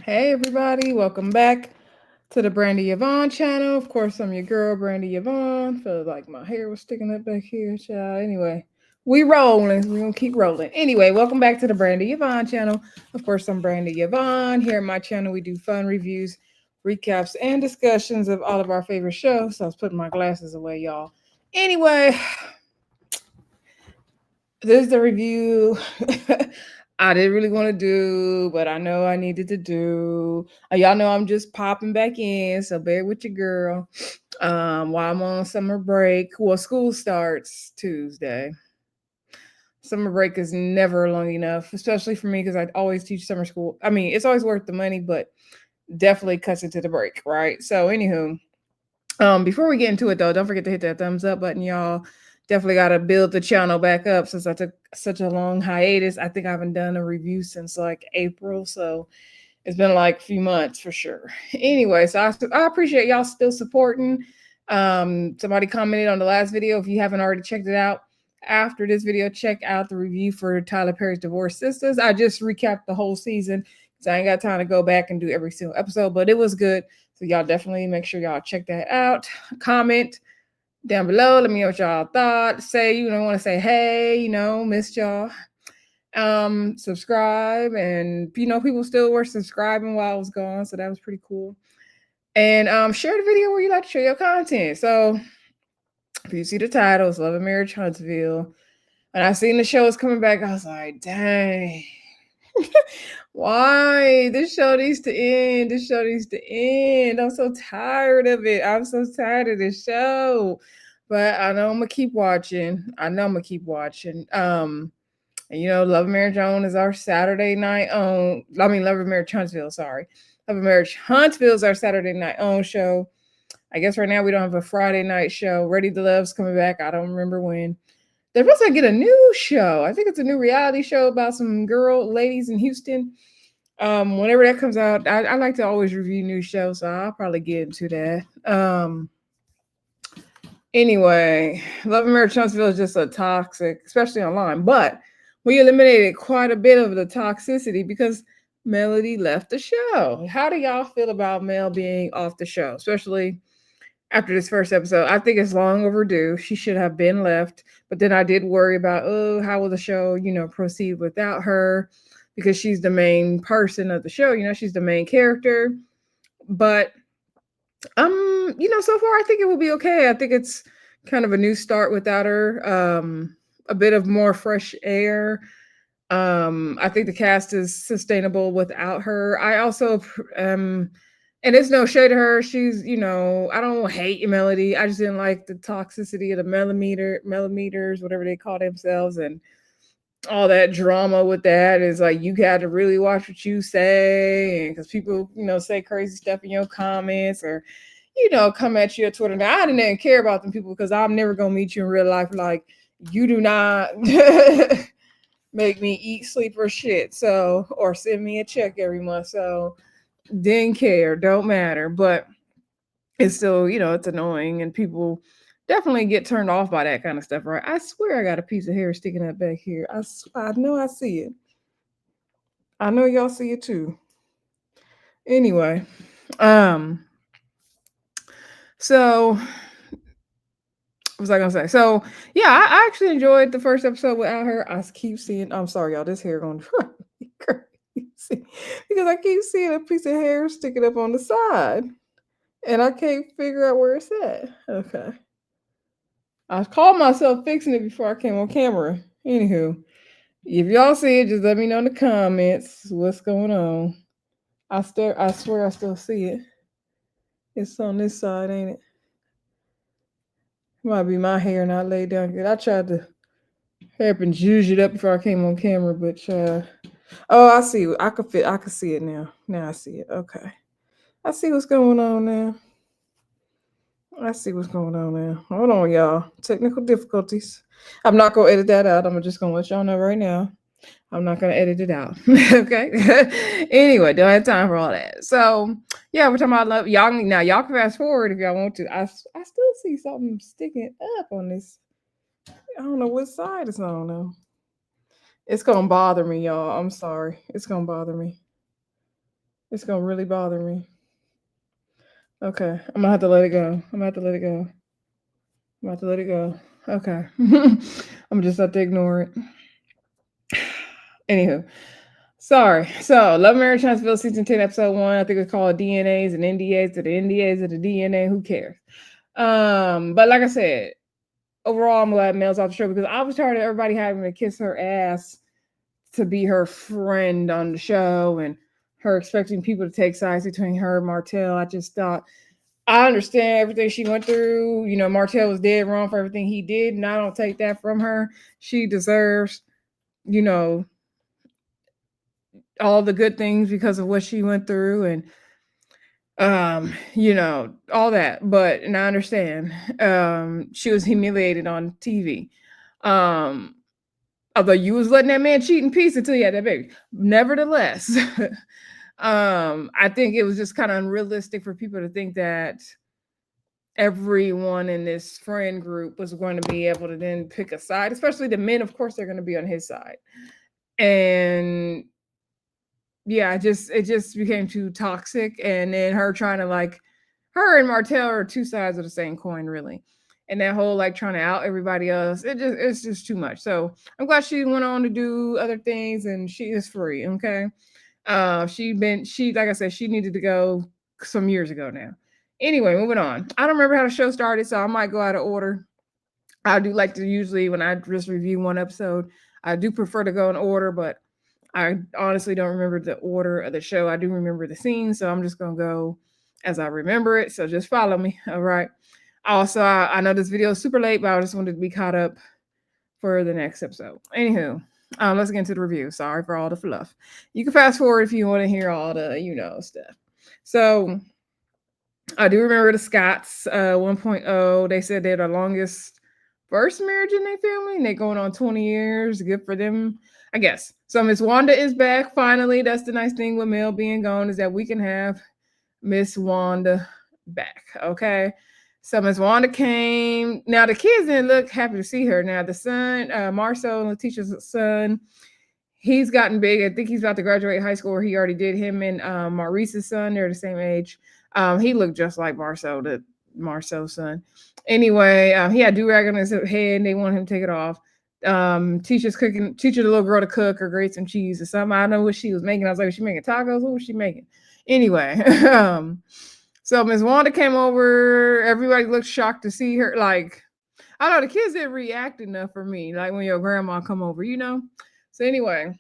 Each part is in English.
Hey everybody, welcome back to the Brandy Yvonne channel. Of course, I'm your girl, Brandy Yvonne. Feel like my hair was sticking up back here, child. Anyway, we rolling. We're gonna keep rolling. Anyway, welcome back to the Brandy Yvonne channel. Of course, I'm Brandy Yvonne. Here at my channel, we do fun reviews, recaps, and discussions of all of our favorite shows. So I was putting my glasses away, y'all. Anyway, this is the review I didn't really want to do, but I know I needed to do. Y'all know I'm just popping back in, so bear with your girl. While I'm on summer break, well, school starts Tuesday. Summer break is never long enough, especially for me because I always teach summer school. I mean, it's always worth the money, but definitely cuts into the break, right? So, anywho, before we get into it though, don't forget to hit that thumbs up button, y'all. Definitely got to build the channel back up since I took such a long hiatus. I think I haven't done a review since like April, so it's been like a few months for sure. Anyway, so I appreciate y'all still supporting. Somebody commented on the last video. If you haven't already checked it out, after this video, check out the review for Tyler Perry's Divorced Sisters. I just recapped the whole season, so I ain't got time to go back and do every single episode, but it was good. So y'all definitely make sure y'all check that out. Comment down below. Let me know what y'all thought. Say, want to say, hey, missed y'all. Subscribe, and people still were subscribing while I was gone, so that was pretty cool. And share the video where you like to share your content. So if you see the titles, Love and Marriage Huntsville, and I seen the show was coming back, I was like, dang. Why? This show needs to end. This show needs to end. I'm so tired of it. I'm so tired of this show. But I know I'm gonna keep watching. And Love and Marriage On is our Saturday night on. I mean, Love and Marriage Huntsville. Sorry, Love and Marriage Huntsville is our Saturday night on show. I guess right now we don't have a Friday night show. Ready to Love's coming back. I don't remember when. They're supposed to get a new show. I think it's a new reality show about some ladies in Houston. Whenever that comes out, I like to always review new shows, so I'll probably get into that. Anyway, Love and Marriage Huntsville is just a toxic, especially online. But we eliminated quite a bit of the toxicity because Melody left the show. How do y'all feel about Mel being off the show, especially after this first episode? I think it's long overdue. She should have been left. But then I did worry about, how will the show, proceed without her? Because she's the main person of the show, she's the main character. But so far I think it will be okay. I think it's kind of a new start without her. A bit of more fresh air. I think the cast is sustainable without her. I also and it's no shade to her. She's, I don't hate Melody. I just didn't like the toxicity of the millimeters, whatever they call themselves, and all that drama with that is like you got to really watch what you say, because people, say crazy stuff in your comments, or come at you on Twitter. Now I didn't care about them people because I'm never gonna meet you in real life. Like, you do not make me eat, sleep, or shit. So, or send me a check every month. So didn't care, don't matter. But it's still, it's annoying, and people definitely get turned off by that kind of stuff, right? I swear I got a piece of hair sticking up back here. I know I see it. I know y'all see it too. Anyway, um, so what was I gonna say? So yeah, I actually enjoyed the first episode without her. I keep seeing. I'm sorry, y'all. This hair going to drive me crazy because I keep seeing a piece of hair sticking up on the side, and I can't figure out where it's at. Okay. I called myself fixing it before I came on camera. Anywho, if y'all see it, just let me know in the comments what's going on. I swear I still see it. It's on this side, ain't it? It might be my hair not laid down good. I tried to help and juice it up before I came on camera, but oh, I see. I could see it now. Now I see it. Okay. I see what's going on now. I see what's going on now. Hold on, y'all. Technical difficulties. I'm not gonna edit that out. I'm just gonna let y'all know right now. I'm not gonna edit it out. Okay. Anyway, don't have time for all that. So yeah, we're talking about love. Y'all now. Y'all can fast forward if y'all want to. I still see something sticking up on this. I don't know what side it's on though. It's gonna bother me, y'all. I'm sorry. It's gonna bother me. It's gonna really bother me. Okay, I'm gonna have to let it go. I'm gonna have to let it go. I'm gonna have to let it go. Okay. I'm just have to ignore it. Anywho, sorry. So, Love Marriage Huntsville season 10, episode 1. I think it's called DNAs and NDAs to the NDAs of the DNA. Who cares? But like I said, overall, I'm glad Mel's off the show because I was tired of everybody having to kiss her ass to be her friend on the show and her expecting people to take sides between her and Martell. I just thought I understand everything she went through. You know, Martell was dead wrong for everything he did, and I don't take that from her. She deserves, you know, all the good things because of what she went through and all that. But and I understand. She was humiliated on TV. Um, Although you was letting that man cheat in peace until he had that baby. Nevertheless, I think it was just kind of unrealistic for people to think that everyone in this friend group was going to be able to then pick a side, especially the men. Of course, they're going to be on his side. And yeah, it just became too toxic. And then her trying to like, her and Martell are two sides of the same coin, really. And that whole like trying to out everybody else, it's just too much. So I'm glad she went on to do other things, and she is free. Okay, she like I said, she needed to go some years ago now. Anyway, moving on. I don't remember how the show started, so I might go out of order. I do like to usually when I just review one episode, I do prefer to go in order, but I honestly don't remember the order of the show. I do remember the scene, so I'm just gonna go as I remember it. So just follow me. All right. Also, I know this video is super late, but I just wanted to be caught up for the next episode. Anywho, let's get into the review. Sorry for all the fluff. You can fast forward if you want to hear all the stuff. So I do remember the Scotts 1.0. They said they're the longest first marriage in their family, and they're going on 20 years. Good for them, I guess. So Miss Wanda is back finally. That's the nice thing with Mel being gone, is that we can have Miss Wanda back. Okay. So Miss Wanda came. Now the kids didn't look happy to see her. Now the son, Marcel, Letitia's son, he's gotten big. I think he's about to graduate high school, or he already did. Him and Maurice's son, they're the same age. He looked just like Marcel, the Marcel's son. Anyway, he had do-rag on his head. They want him to take it off. Teacher the little girl to cook or grate some cheese or something. I don't know what she was making. I was like, was she making tacos? What was she making? Anyway, so Miss Wanda came over. Everybody looked shocked to see her. Like, I don't know, the kids didn't react enough for me. Like when your grandma come over, So anyway,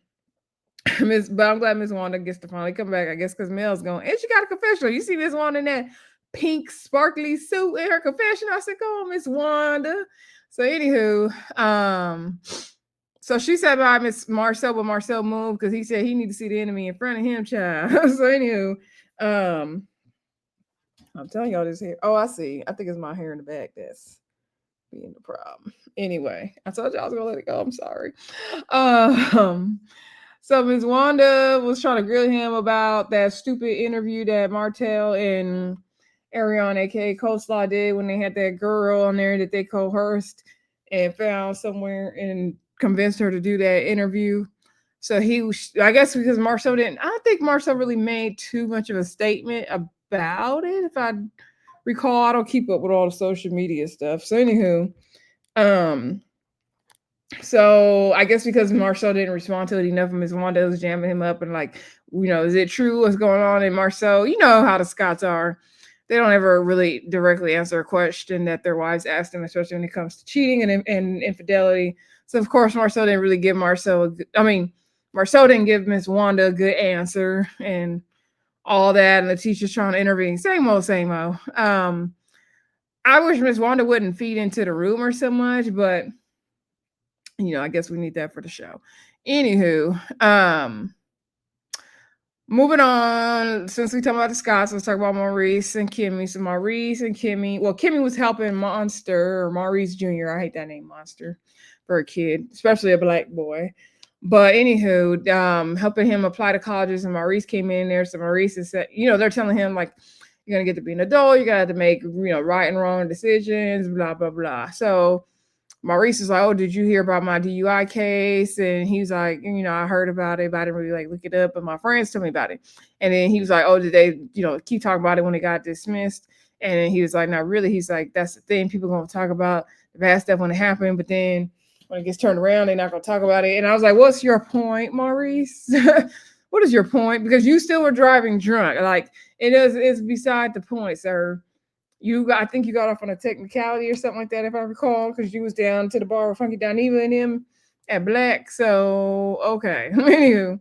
but I'm glad Miss Wanda gets to finally come back. I guess because Mel's going, and she got a confessional. You see Miss Wanda in that pink sparkly suit in her confessional. I said, "Come on, Miss Wanda." So anywho, so she said by Miss Marcel, but Marcel moved because he said he need to see the enemy in front of him, child. So anywho, I'm telling y'all this hair. Oh, I see. I think it's my hair in the back that's being the problem. Anyway, I told you I was gonna let it go. I'm sorry. So Ms. Wanda was trying to grill him about that stupid interview that Martell and Ariane, aka Coleslaw, did when they had that girl on there that they coerced and found somewhere and convinced her to do that interview. So he was, I guess, because Marcel didn't. I don't think Marcel really made too much of a statement about it. If I recall, I don't keep up with all the social media stuff. So anywho, so I guess because Marcel didn't respond to it enough, Ms. Wanda was jamming him up and like, is it true what's going on? And Marcel, you know how the Scots are. They don't ever really directly answer a question that their wives ask them, especially when it comes to cheating and infidelity. So of course, Marcel didn't really give Marcel didn't give Miss Wanda a good answer and all that. And the teacher's trying to intervene. Same old, same old. I wish Miss Wanda wouldn't feed into the rumor so much, but I guess we need that for the show. Anywho, moving on, since we talk about the Scots, let's talk about Maurice and Kimmy. So Maurice and Kimmy, well, Kimmy was helping Monster, or Maurice Jr. I hate that name, Monster, for a kid, especially a black boy. But anywho, helping him apply to colleges, and Maurice came in there. So Maurice is, they're telling him like, you're gonna get to be an adult, you gotta have to make, right and wrong decisions, blah blah blah. So Maurice is like, "Oh, did you hear about my DUI case?" And he's like, "I heard about it, but I didn't really like look it up. But my friends told me about it." And then he was like, "Oh, did they, keep talking about it when it got dismissed?" And then he was like, "Not really." He's like, "That's the thing. People gonna talk about the bad stuff when it happened, but then when it gets turned around, they're not gonna talk about it." And I was like, "What's your point, Maurice? What is your point? Because you still were driving drunk. Like it's beside the point, sir." I think you got off on a technicality or something like that, if I recall, because you was down to the bar with Funky Dineva and him at Black. So okay, anywho,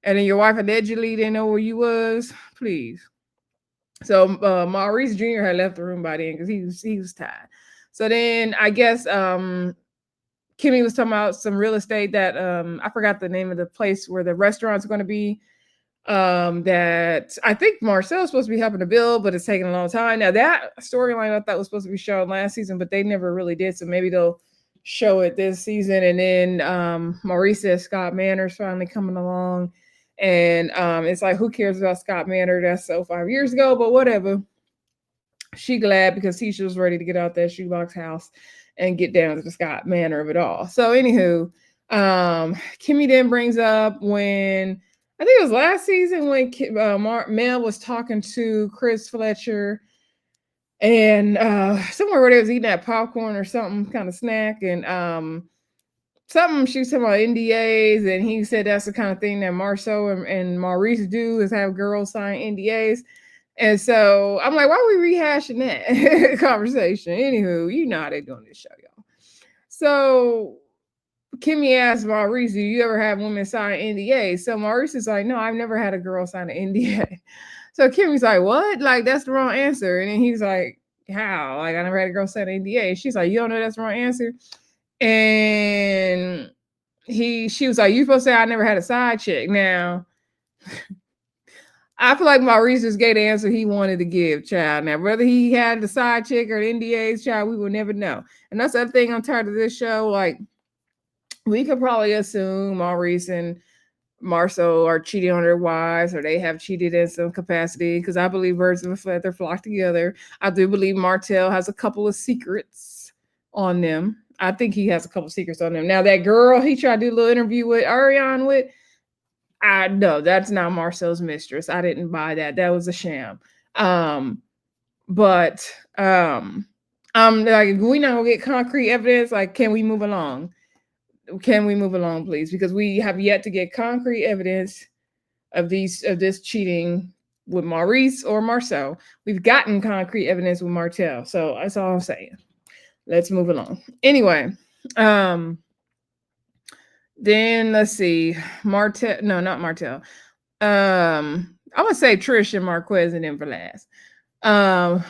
and then your wife allegedly didn't know where you was. Please. So Maurice Jr. had left the room by then because he was tired. So then I guess Kimmy was talking about some real estate that I forgot the name of the place where the restaurant's going to be, that I think Marcel's supposed to be helping to build, but it's taking a long time. Now that storyline I thought was supposed to be shown last season, but they never really did. So maybe they'll show it this season. And then Maurice says Scott Manor's finally coming along. And it's like, who cares about Scott Manor? That's so 5 years ago, but whatever. She glad because Tisha was ready to get out that shoebox house and get down to the Scott Manor of it all. So anywho, Kimmy then brings up when I think it was last season when Mel was talking to Chris Fletcher and somewhere where they was eating that popcorn or something kind of snack, and something she was talking about NDAs, and he said that's the kind of thing that Marceau and Maurice do, is have girls sign NDAs. And so I'm like, why are we rehashing that conversation? Anywho, you know how they doing this show, y'all. So Kimmy asked Maurice, do you ever have women sign NDAs? So Maurice is like, no, I've never had a girl sign an NDA. So Kimmy's like, what? Like, that's the wrong answer. And then he's like, how? Like, I never had a girl sign an NDA. She's like, you don't know that's the wrong answer? And she was like, you supposed to say I never had a side chick. Now, I feel like Maurice just gave the answer he wanted to give, child. Now, whether he had the side chick or the NDAs, child, we will never know. And that's the other thing I'm tired of this show. Like, we could probably assume Maurice and Marceau are cheating on their wives, or they have cheated in some capacity, because I believe birds of a feather flock together. I do believe Martell has a couple of secrets on them. I think he has a couple of secrets on them. Now, that girl he tried to do a little interview with Ariane with, I know that's not Marcel's mistress. I didn't buy that. That was a sham. But like, we not gonna get concrete evidence. Like, can we move along? Can we move along, please? Because we have yet to get concrete evidence of this cheating with Maurice or Marceau. We've gotten concrete evidence with Martell. So that's all I'm saying. Let's move along. Anyway, then let's see. Martell, no, not Martell. I'm gonna say Trish and Marquez and then for last.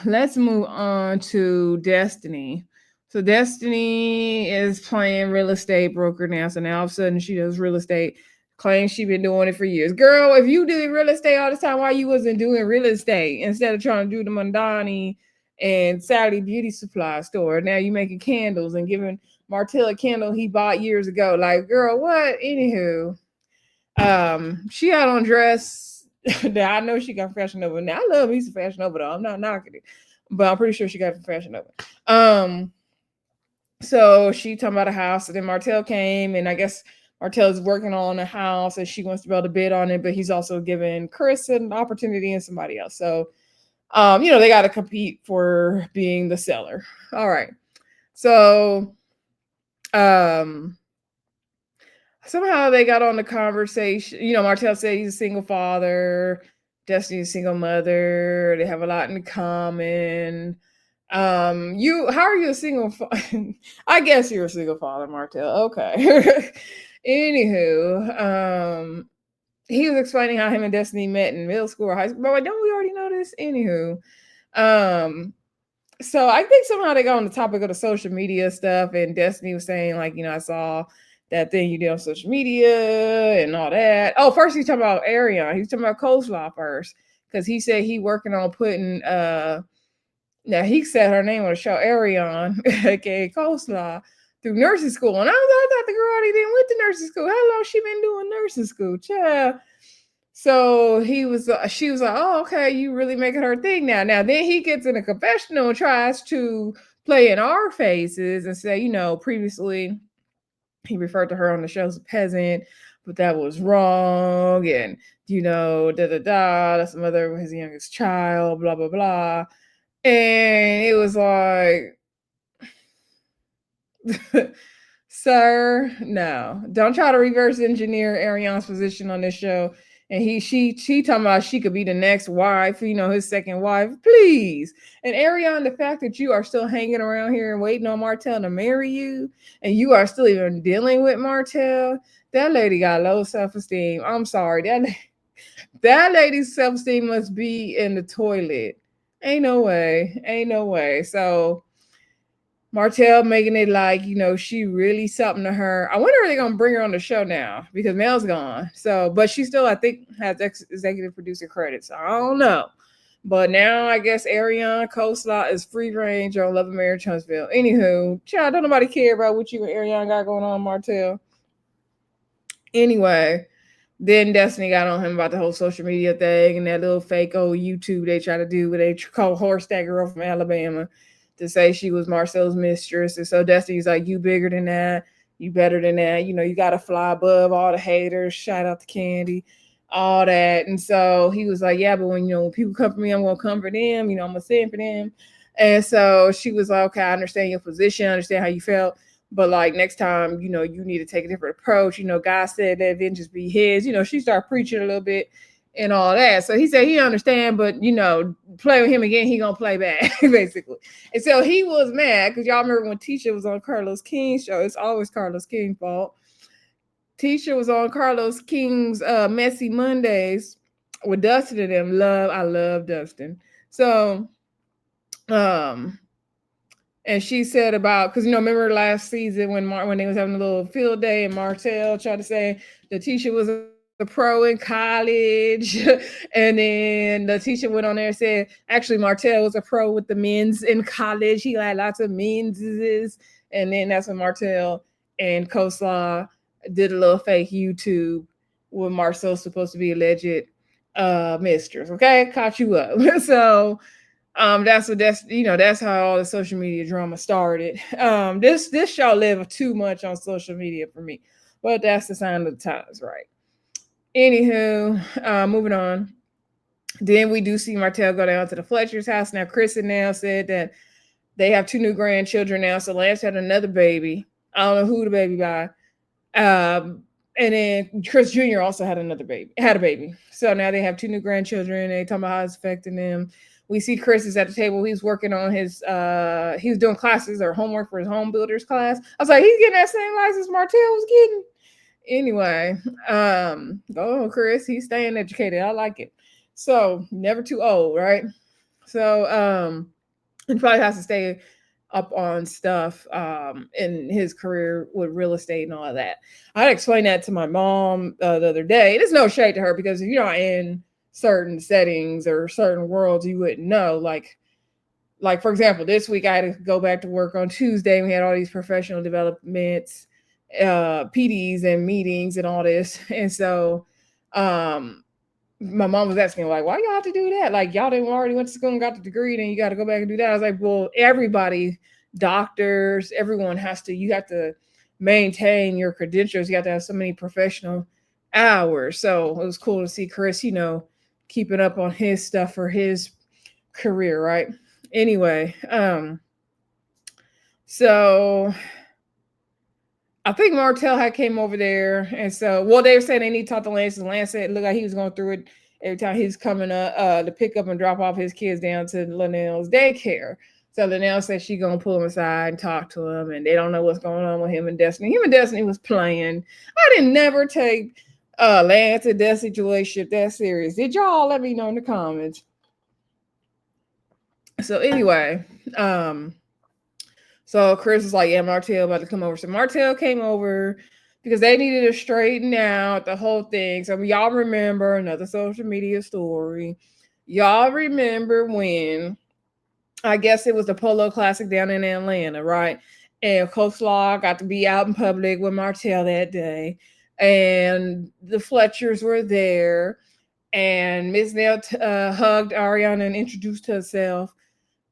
Let's move on to Destiny. So Destiny is playing real estate broker now. So now all of a sudden she does real estate, claims she's been doing it for years. Girl, if you did real estate all the time, why you wasn't doing real estate instead of trying to do the Mondani and Sally Beauty Supply store? Now you making candles and giving Martell a candle he bought years ago. Like, girl, what? Anywho, she had on dress that I know she got Fashion Nova. Now I love me some Fashion Nova though. I'm not knocking it, but I'm pretty sure she got from Fashion Nova. So she talking about a house, and then Martell came, and I guess Martell's working on a house, and she wants to be able to bid on it, but he's also giving Chris an opportunity and somebody else. So, they got to compete for being the seller. All right. So, somehow they got on the conversation. Martell said he's a single father, Destiny's a single mother. They have a lot in common. How are you a single I guess you're a single father, Martell. Okay. Anywho, he was explaining how him and Destiny met in middle school or high school. But don't we already know this? Anywho, so I think somehow they got on the topic of the social media stuff, and Destiny was saying, like, I saw that thing you did on social media and all that. Oh, first he's talking about Arion. He's talking about coleslaw first, because he said he working on putting now he said her name on the show, Arion, aka Coleslaw, through nursing school. And I thought the girl already didn't went to nursing school. How long she been doing nursing school, child? So she was like, oh, okay, you really making her thing now. Now then he gets in a confessional and tries to play in our faces and say, previously he referred to her on the show as a peasant, but that was wrong. And, da da da, that's the mother of his youngest child, blah, blah, blah. And it was like, sir, no, don't try to reverse engineer Ariana's position on this show. And she talking about she could be the next wife, his second wife, please. And Ariana, the fact that you are still hanging around here and waiting on Martell to marry you, and you are still even dealing with Martell, that lady got low self-esteem. I'm sorry, that lady's self-esteem must be in the toilet. Ain't no way. So Martell making it like, she really something to her. I wonder if they're gonna bring her on the show now because Mel's gone. So, but she still, I think, has executive producer credits. I don't know. But now I guess Ariana Coleslaw is free range on Love and Marriage Huntsville. Anywho, child, don't nobody care about what you and Ariana got going on, Martell. Anyway, then Destiny got on him about the whole social media thing and that little fake old YouTube they try to do where they call horse that girl from Alabama to say she was Marcel's mistress. And so Destiny's like, you bigger than that. You better than that. You got to fly above all the haters. Shout out to Candy, all that. And so he was like, yeah, but when people come for me, I'm going to come for them. I'm going to send for them. And so she was like, okay, I understand your position. I understand how you felt. But like next time, you need to take a different approach. God said that vengeance be his. She started preaching a little bit and all that. So he said he understand, but play with him again, he gonna play back, basically. And so he was mad because y'all remember when Tisha was on Carlos King's show. It's always Carlos King's fault. Tisha was on Carlos King's Messy Mondays with Dustin and them. I love Dustin. So and she said about, because remember last season when they was having a little field day and Martell tried to say that Tisha was a pro in college, and then the teacher went on there and said actually Martell was a pro with the men's in college. He had lots of men's, and then that's when Martell and Coleslaw did a little fake YouTube with Marcel's supposed to be alleged mistress. Okay, caught you up. So that's how all the social media drama started. This show lived too much on social media for me, but that's the sign of the times, right? Anywho, moving on. Then we do see Martell go down to the Fletcher's house. Now, Chris and Nell said that they have 2 new grandchildren now. So Lance had another baby. I don't know who the baby by. And then Chris Jr. also had a baby. So now they have 2 new grandchildren. They talking about how it's affecting them. We see Chris is at the table. He's working on his, he was doing classes or homework for his home builders class. I was like, he's getting that same license Martell was getting. Anyway, oh, Chris, he's staying educated. I like it. So never too old, right? So, he probably has to stay up on stuff in his career with real estate and all of that. I explained that to my mom the other day. There's no shade to her because if you're not in certain settings or certain worlds, you wouldn't know. Like for example, this week I had to go back to work on Tuesday. We had all these professional developments, PDs and meetings and all this. And so my mom was asking, like, why y'all have to do that? Like, y'all didn't already went to school and got the degree, then you got to go back and do that. I was like, well, everybody, doctors, everyone you have to maintain your credentials. You have to have so many professional hours. So it was cool to see Chris, keeping up on his stuff for his career, right? Anyway, so I think Martell had came over there, and so they were saying they need to talk to Lance, and Lance said, look like he was going through it every time he's coming to pick up and drop off his kids down to Linnell's daycare. So Linnell said she's gonna pull him aside and talk to him, and they don't know what's going on with him and Destiny. Him and Destiny was playing. I didn't never take Lance and Destiny relationship that serious. Did y'all? Let me know in the comments. So anyway, so Chris was like, yeah, Martell about to come over. So Martell came over because they needed to straighten out the whole thing. So y'all remember another social media story. Y'all remember when, I guess it was the Polo Classic down in Atlanta, right? And Coleslaw got to be out in public with Martell that day. And the Fletchers were there. And Miss Nell hugged Ariana and introduced herself.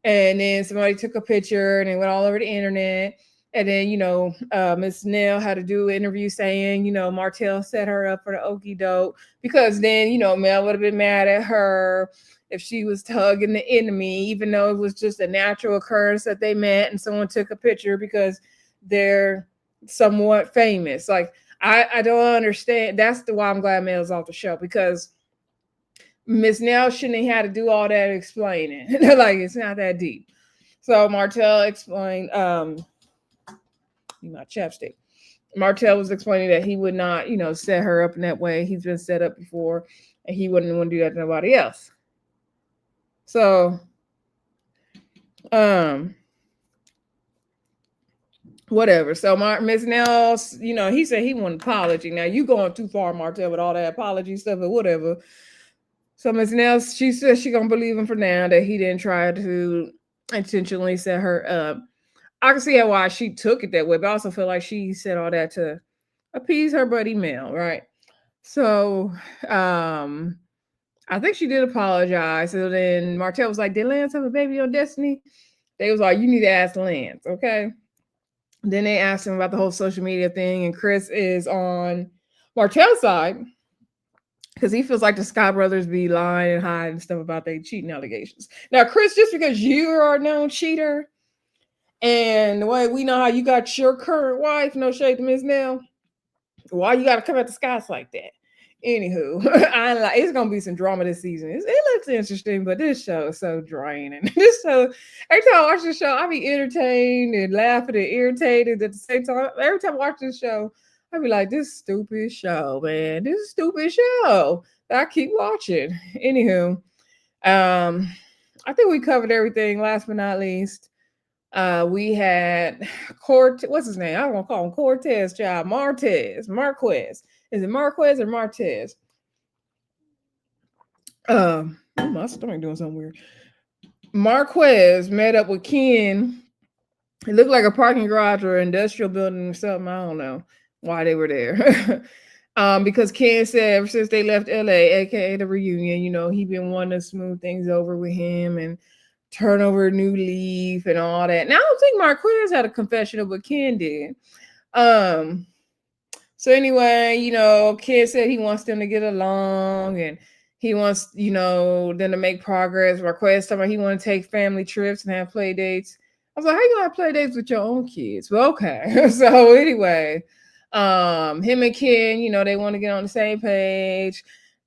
And then somebody took a picture and it went all over the internet. And then, Miss Nell had to do an interview saying, Martell set her up for the okey doke because then, Mel would have been mad at her if she was hugging the enemy, even though it was just a natural occurrence that they met and someone took a picture because they're somewhat famous. Like, I don't understand. That's the why I'm glad Mel's off the show, because Miss Nell shouldn't have had to do all that explaining. Like, it's not that deep. So Martell explained, my chapstick. Martell was explaining that he would not, set her up in that way. He's been set up before, and he wouldn't want to do that to nobody else. So, whatever. So Miss Nell, he said he wanted an apology. Now you going too far, Martell, with all that apology stuff, but whatever. So Miss Nell, she said she gonna believe him for now that he didn't try to intentionally set her up. I can see why she took it that way, but I also feel like she said all that to appease her buddy Mel, right? So I think she did apologize. So then Martell was like, "Did Lance have a baby on Destiny?" They was like, "You need to ask Lance, okay?" Then they asked him about the whole social media thing, and Chris is on Martell's side because he feels like the Scott brothers be lying and hiding stuff about their cheating allegations. Now, Chris, just because you are a known cheater, and the way we know how you got your current wife, no shade to Miss Nell, why you got to come at the Scots like that? Anywho, it's gonna be some drama this season. It looks interesting, but this show is so draining. This show, every time I watch this show, I be entertained and laughing and irritated at the same time. Every time I watch this show, I be like, "This stupid show, man. This stupid show." That I keep watching. Anywho, I think we covered everything. Last but not least, we had what's his name? I don't want to call him Cortez, child. Marquez. Is it Marquez or Martez? My stomach doing something weird. Marquez met up with Ken. It looked like a parking garage or industrial building or something. I don't know why they were there. Because Ken said ever since they left LA, aka the reunion, he been wanting to smooth things over with him and turn over a new leaf and all that. Now I don't think Marquez had a confessional, but Ken did. So anyway, Ken said he wants them to get along and he wants, them to make progress. Marquez talking about he want to take family trips and have play dates. I was like, how you gonna have play dates with your own kids? Well, okay. So anyway, him and Ken, they want to get on the same page.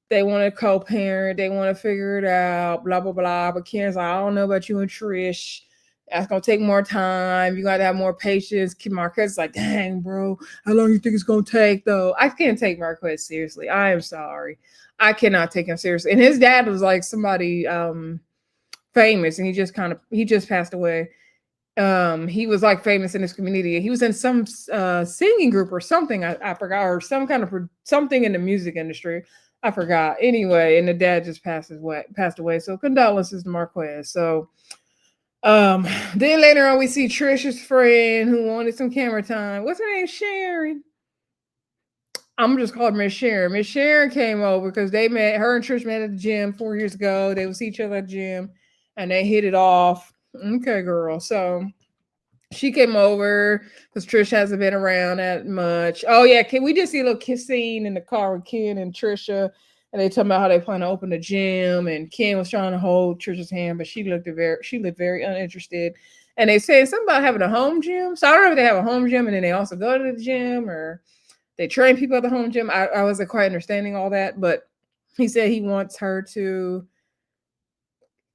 They want to co-parent. They want to figure it out, blah, blah, blah. But Ken's like, I don't know about you and Trish. That's going to take more time. You got to have more patience. Marquez is like, dang, bro. How long do you think it's going to take, though? I can't take Marquez seriously. I am sorry. I cannot take him seriously. And his dad was like somebody famous, and he just passed away. He was like famous in his community. He was in some singing group or something. I forgot, or some kind of something in the music industry. I forgot. Anyway, and the dad just passed away. So condolences to Marquez. So then later on we see Trisha's friend who wanted some camera time. What's her name? Sharon. I'm just calling Miss Sharon. Miss Sharon came over because her and Trish met at the gym 4 years ago. They would see each other at the gym and they hit it off. Okay, girl. So she came over because Trish hasn't been around that much. Oh yeah, we did see a little kiss scene in the car with Ken and Trisha, and they talking about how they plan to open the gym. And Ken was trying to hold Trisha's hand, but she looked very uninterested. And they said something about having a home gym. So I don't know if they have a home gym and then they also go to the gym or they train people at the home gym. I wasn't quite understanding all that, but he said he wants her to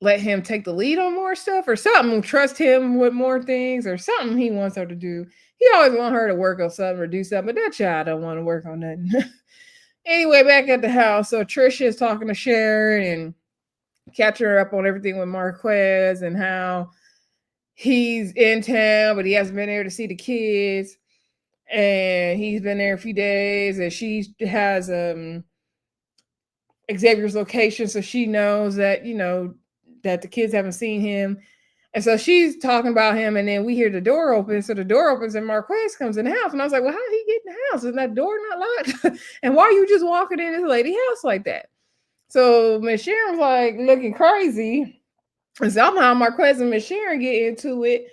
let him take the lead on more stuff or something, trust him with more things or something he wants her to do. He always want her to work on something or do something, but that child don't want to work on nothing. Anyway, back at the house, so Trisha is talking to Sharon and catching her up on everything with Marquez and how he's in town, but he hasn't been there to see the kids. And he's been there a few days, and she has Xavier's location, so she knows that, that the kids haven't seen him. And so she's talking about him, and then we hear the door open. So the door opens and Marquez comes in the house. And I was like, well, how did he get in the house? Is that door not locked? And why are you just walking in this lady's house like that? So Miss Sharon was like looking crazy. And somehow Marquez and Miss Sharon get into it.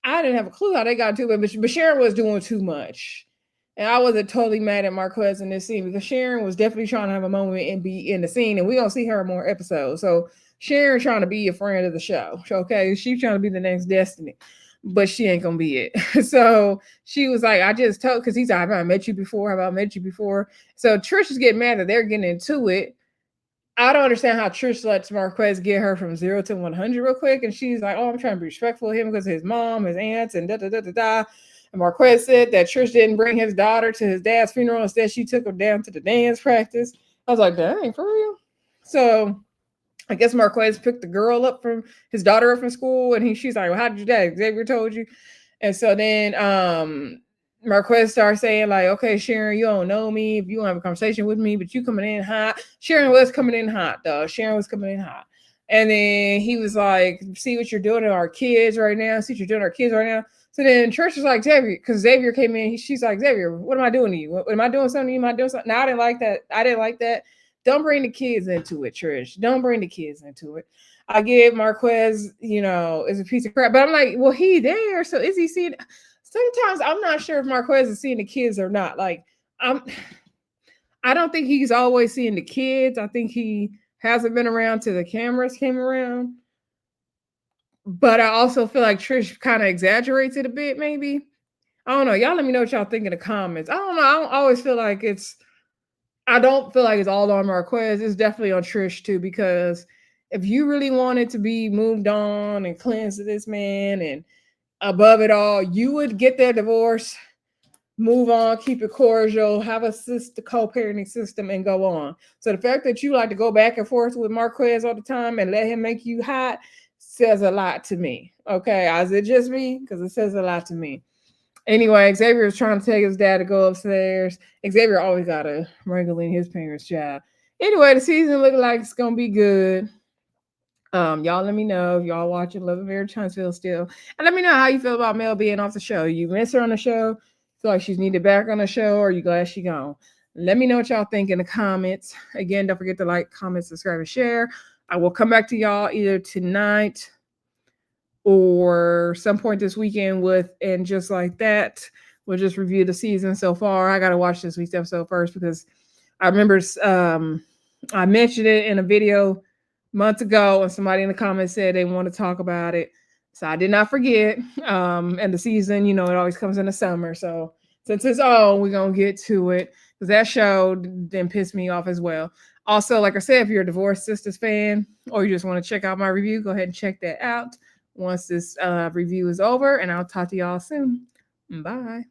I didn't have a clue how they got to it, but Sharon was doing too much. And I wasn't totally mad at Marquez in this scene because Sharon was definitely trying to have a moment and be in the scene, and we don't see her in more episodes. So Sharon trying to be a friend of the show. Okay, she's trying to be the next Destiny, but she ain't gonna be it. So she was like, I just told because he's like, have I met you before? Have I met you before? So Trish is getting mad that they're getting into it. I don't understand how Trish lets Marquez get her from 0 to 100 real quick. And she's like, oh, I'm trying to be respectful of him because of his mom, his aunts, and da da da da da. And Marquez said that Trish didn't bring his daughter to his dad's funeral. Instead, she took him down to the dance practice. I was like, dang, for real? So I guess Marquez picked the girl up from his daughter up from school. And she's like, well, how did your dad? Xavier told you. And so then Marquez starts saying, like, okay, Sharon, you don't know me. If you don't have a conversation with me, but you coming in hot. Sharon was coming in hot, though. Sharon was coming in hot. And then he was like, see what you're doing to our kids right now. See what you're doing to our kids right now. So then Trish was like, Xavier, because Xavier came in. She's like, Xavier, what am I doing to you? What, am I doing something to you? Am I doing something? No, I didn't like that. I didn't like that. Don't bring the kids into it, Trish. Don't bring the kids into it. I give Marquez, is a piece of crap. But I'm like, well, he there. So is he seeing? Sometimes I'm not sure if Marquez is seeing the kids or not. Like, I don't think he's always seeing the kids. I think he hasn't been around till the cameras came around. But I also feel like Trish kind of exaggerates it a bit, maybe. I don't know. Y'all let me know what y'all think in the comments. I don't know. I don't always feel like I don't feel like it's all on Marquez. It's definitely on Trish too, because if you really wanted to be moved on and cleansed of this man and above it all, you would get that divorce, move on, keep it cordial, have a co-parenting system, and go on. So the fact that you like to go back and forth with Marquez all the time and let him make you hot says a lot to me. Okay, is it just me? Because it says a lot to me. Anyway, Xavier is trying to take his dad to go upstairs. Xavier always got to wrangle in his parents' job. Anyway, the season looking like it's gonna be good. Y'all let me know if y'all watching Love and Marriage Huntsville still. And let me know how you feel about Mel being off the show. You miss her on the show? Feel like she's needed back on the show, or are you glad she gone? Let me know what y'all think in the comments. Again, don't forget to like, comment, subscribe, and share. I will come back to y'all either tonight or some point this weekend and just like that, we'll just review the season so far. I gotta watch this week's episode first because I remember I mentioned it in a video months ago, and somebody in the comments said they want to talk about it. So I did not forget. And the season, it always comes in the summer. So since it's on, we're gonna get to it because that show then pissed me off as well. Also, like I said, if you're a Divorced Sisters fan or you just want to check out my review, go ahead and check that out once this review is over, and I'll talk to y'all soon. Bye.